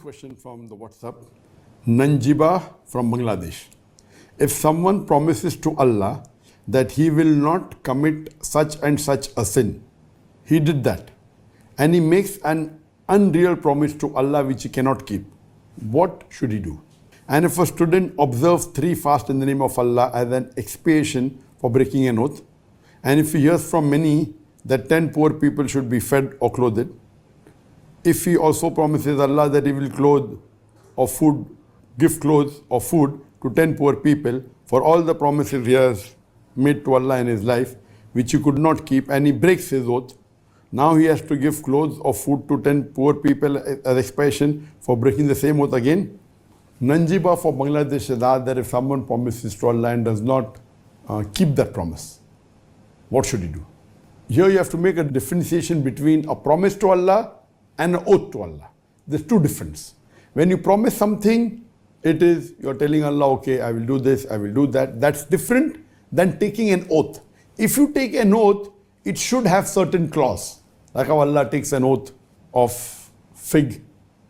question from the WhatsApp. Nanjiba from Bangladesh. If someone promises to Allah that he will not commit such and such a sin, he did that, and he makes an unreal promise to Allah which he cannot keep, what should he do? And if a student observes 3 fasts in the name of Allah as an expiation for breaking an oath, and if he hears from many that 10 poor people should be fed or clothed, if he also promises Allah that he will clothe or food, give clothes or food to 10 poor people for all the promises he has made to Allah in his life, which he could not keep, and he breaks his oath, now he has to give clothes or food to 10 poor people as expiation for breaking the same oath again. Nanjiba for Bangladesh has asked that if someone promises to Allah and does not keep that promise, what should he do? Here you have to make a differentiation between a promise to Allah and an oath to Allah. There's 2 differences. When you promise something, it is you're telling Allah, okay, I will do this, I will do that. That's different than taking an oath. If you take an oath, it should have certain clause. Like how Allah takes an oath of fig,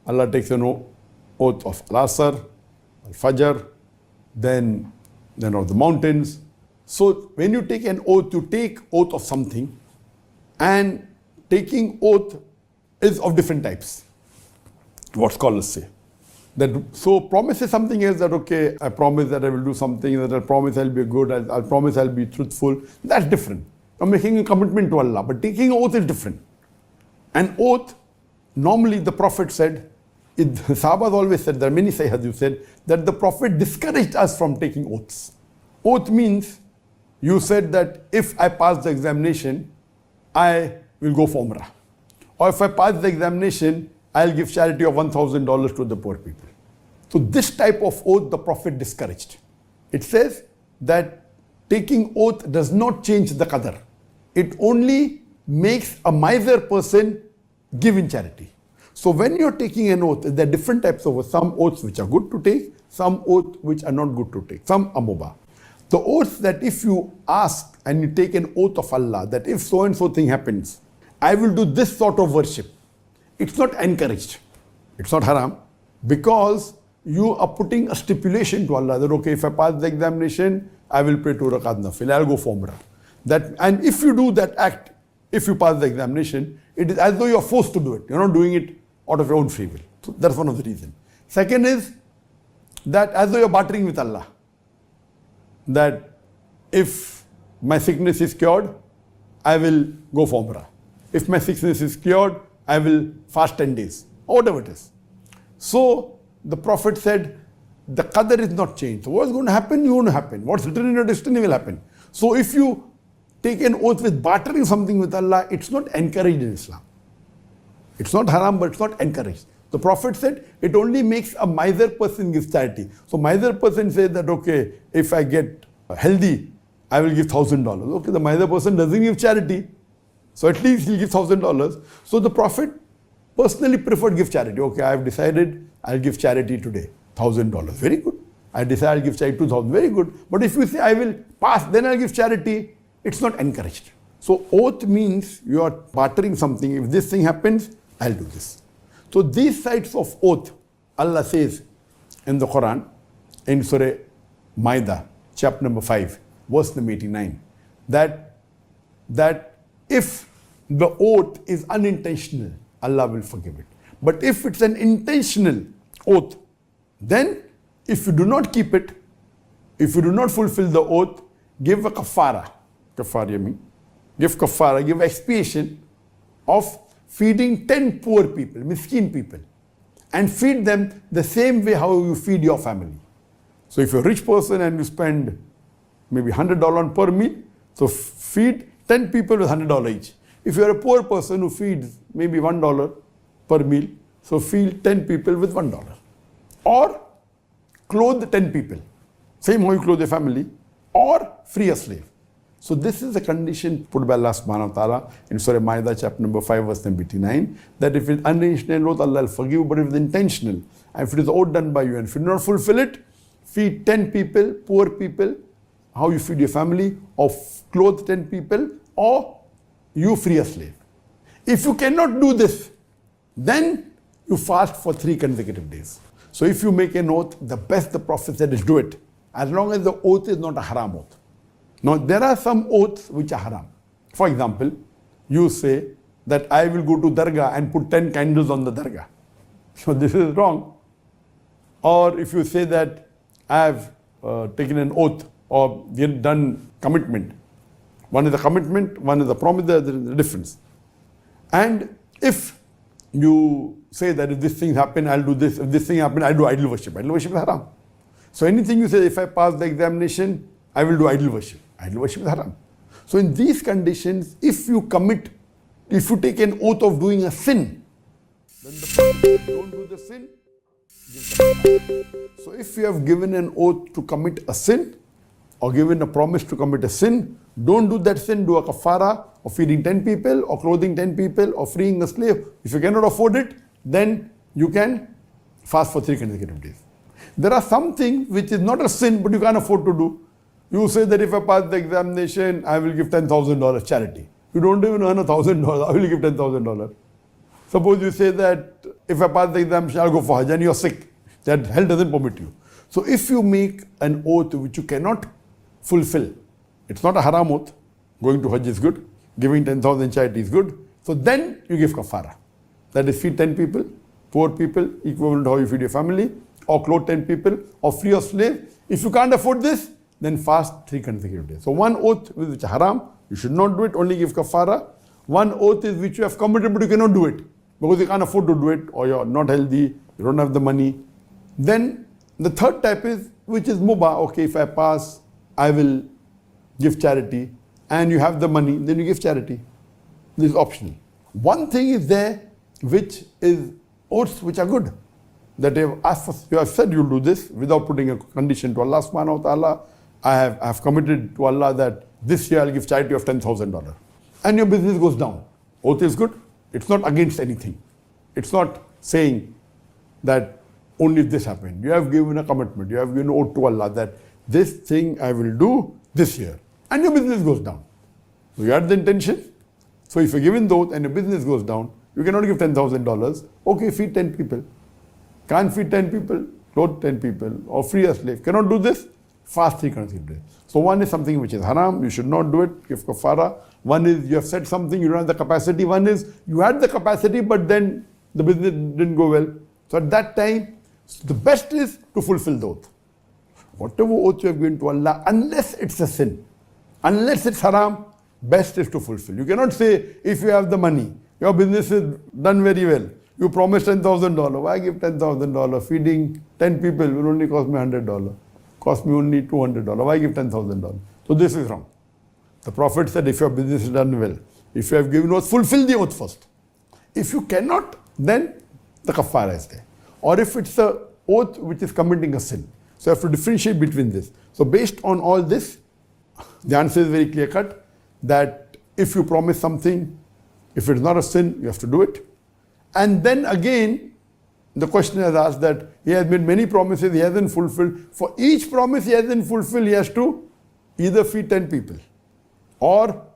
Allah takes an oath of Al-Asr, Al-Fajr, then of the mountains. So when you take an oath, you take oath of something, and taking oath is of different types, what scholars say. So promise is something else, that okay, I promise that I will do something, that I promise I'll be good, I'll promise I'll be truthful. That's different. I'm making a commitment to Allah, but taking an oath is different. An oath, normally the Prophet said, Sahabas always said, there are many Sahih who said, that the Prophet discouraged us from taking oaths. Oath means, you said that if I pass the examination, I will go for Umrah. Or if I pass the examination, I'll give charity of $1,000 to the poor people. So this type of oath the Prophet discouraged. It says that taking oath does not change the qadar. It only makes a miser person give in charity. So when you're taking an oath, there are different types of oaths. Some oaths which are good to take, some oaths which are not good to take, some are mubah. The oaths that if you ask and you take an oath of Allah, that if so and so thing happens, I will do this sort of worship. It's not encouraged. It's not haram, because you are putting a stipulation to Allah that okay, if I pass the examination, I will pray 2 rakat nafil, I'll go for Umrah. And if you do that act, if you pass the examination, it is as though you're forced to do it. You're not doing it out of your own free will. So that's one of the reasons. Second is that as though you're bartering with Allah. That if my sickness is cured, I will go for Umrah. If my sickness is cured, I will fast 10 days, or whatever it is. So the Prophet said, the qadar is not changed. So what's going to happen, won't happen. What's written in your destiny will happen. So if you take an oath with bartering something with Allah, it's not encouraged in Islam. It's not haram, but it's not encouraged. The Prophet said, it only makes a miser person give charity. So miser person says that, okay, if I get healthy, I will give $1,000. Okay, the miser person doesn't give charity. So at least he'll give $1,000. So the Prophet personally preferred give charity. Okay, I have decided I'll give charity today, $1,000. Very good. I decide I'll give charity 2,000. Very good. But if you say I will pass, then I'll give charity, it's not encouraged. So oath means you are bartering something. If this thing happens, I'll do this. So these types of oath, Allah says in the Quran, in Surah Maida, chapter number 5, verse number 89, that if the oath is unintentional, Allah will forgive it. But if it's an intentional oath, then if you do not keep it, if you do not fulfill the oath, give a kafara. Kafara means give kafara, give expiation of feeding 10 poor people, miskin people, and feed them the same way how you feed your family. So if you're a rich person and you spend maybe $100 per meal, so feed 10 people with $100 each. If you're a poor person who feeds maybe $1 per meal, so feed 10 people with $1. Or clothe 10 people, same how you clothe a family, or free a slave. So this is the condition put by Allah subhanahu wa ta'ala in Surah Maida chapter number 5 verse number 89, that if it's unintentional oath, Allah will forgive you, but if it's intentional, and if it is oath done by you, and if you do not fulfill it, feed 10 people, poor people, how you feed your family, or clothe 10 people, or you free a slave. If you cannot do this, then you fast for 3 consecutive days. So if you make an oath, the best the Prophet said is do it, as long as the oath is not a haram oath. Now there are some oaths which are haram. For example, you say that I will go to dargah and put 10 candles on the dargah. So this is wrong. Or if you say that I have taken an oath or we have done commitment. One is a commitment, one is a promise, there is a difference. And if you say that if this thing happen, I'll do this, if this thing happen, I'll do idol worship. Idol worship is haram. So anything you say, if I pass the examination, I will do idol worship. Idol worship is haram. So in these conditions, if you take an oath of doing a sin, then the person says, don't do the sin, give the kafara. So if you have given an oath to commit a sin, or given a promise to commit a sin, don't do that sin, do a kafara of feeding 10 people, or clothing 10 people, or freeing a slave. If you cannot afford it, then you can fast for 3 consecutive days. There are some things which is not a sin, but you can't afford to do. You say that if I pass the examination, I will give $10,000 charity. You don't even earn $1,000, I will give $10,000. Suppose you say that if I pass the examination, I'll go for Hajj, and you're sick. That hell doesn't permit you. So if you make an oath which you cannot fulfill, it's not a haram oath. Going to Hajj is good. Giving 10,000 charity is good. So then you give kafara. That is feed 10 people, poor people, equivalent to how you feed your family, or clothe 10 people, or free a slave. If you can't afford this, then fast 3 consecutive days. So one oath which is haram, you should not do it, only give kafara. One oath is which you have committed but you cannot do it because you can't afford to do it, or you're not healthy, you don't have the money. Then the third type is which is mubah. Okay, if I pass, I will give charity, and you have the money, then you give charity. This is optional. One thing is there which is oaths which are good. That you have said you'll do this without putting a condition to Allah subhanahu wa ta'ala. I have committed to Allah that this year I'll give charity of $10,000. And your business goes down. Oath is good. It's not against anything. It's not saying that only if this happened. You have given a commitment. You have given an oath to Allah that this thing I will do this year. And your business goes down. So you had the intention. So if you're given the oath and your business goes down, you cannot give $10,000. Okay, feed 10 people. Can't feed 10 people, clothe 10 people, or free a slave. Cannot do this, fast 3 consecutive days. So one is something which is haram, you should not do it, give kafara. One is you have said something, you don't have the capacity. One is you had the capacity, but then the business didn't go well. So at that time, the best is to fulfill the oath. Whatever oath you have given to Allah, unless it's a sin, unless it's haram, best is to fulfill. You cannot say, if you have the money, your business is done very well, you promised $10,000. Why give $10,000? Feeding 10 people will only cost me $100. Cost me only $200. Why give $10,000? So this is wrong. The Prophet said, if your business is done well, if you have given oath, fulfill the oath first. If you cannot, then the kafara is there. Or if it's a oath which is committing a sin. So you have to differentiate between this. So based on all this, the answer is very clear cut, that if you promise something, if it's not a sin, you have to do it. And then again, the questioner has asked that he has made many promises, he hasn't fulfilled. For each promise he hasn't fulfilled, he has to either feed 10 people, or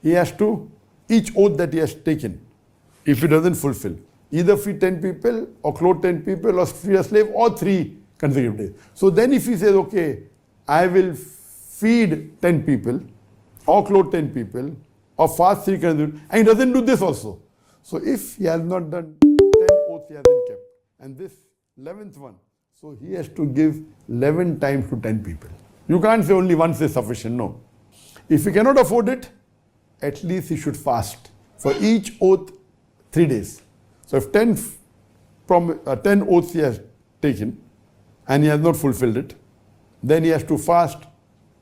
he has to, each oath that he has taken, if he doesn't fulfill, either feed 10 people, or clothe 10 people, or free a slave, or 3 consecutive days. So then if he says, okay, I will feed 10 people, or clothe 10 people, or fast 3 consecutive days, and he doesn't do this also. So if he has not done 10 oaths he hasn't kept, and this 11th one, so he has to give 11 times to 10 people. You can't say only once is sufficient, no. If he cannot afford it, at least he should fast for each oath 3 days. So if 10 oaths he has taken, and he has not fulfilled it, then he has to fast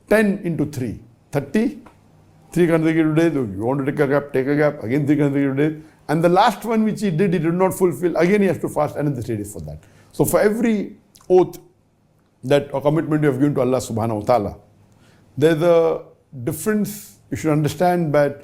10 into 3, 30, 3 consecutive days. If you want to take a gap, again 3 consecutive days. And the last one which he did not fulfill, again he has to fast another 3 days for that. So for every oath that or commitment you have given to Allah subhanahu wa ta'ala, there's a difference. You should understand that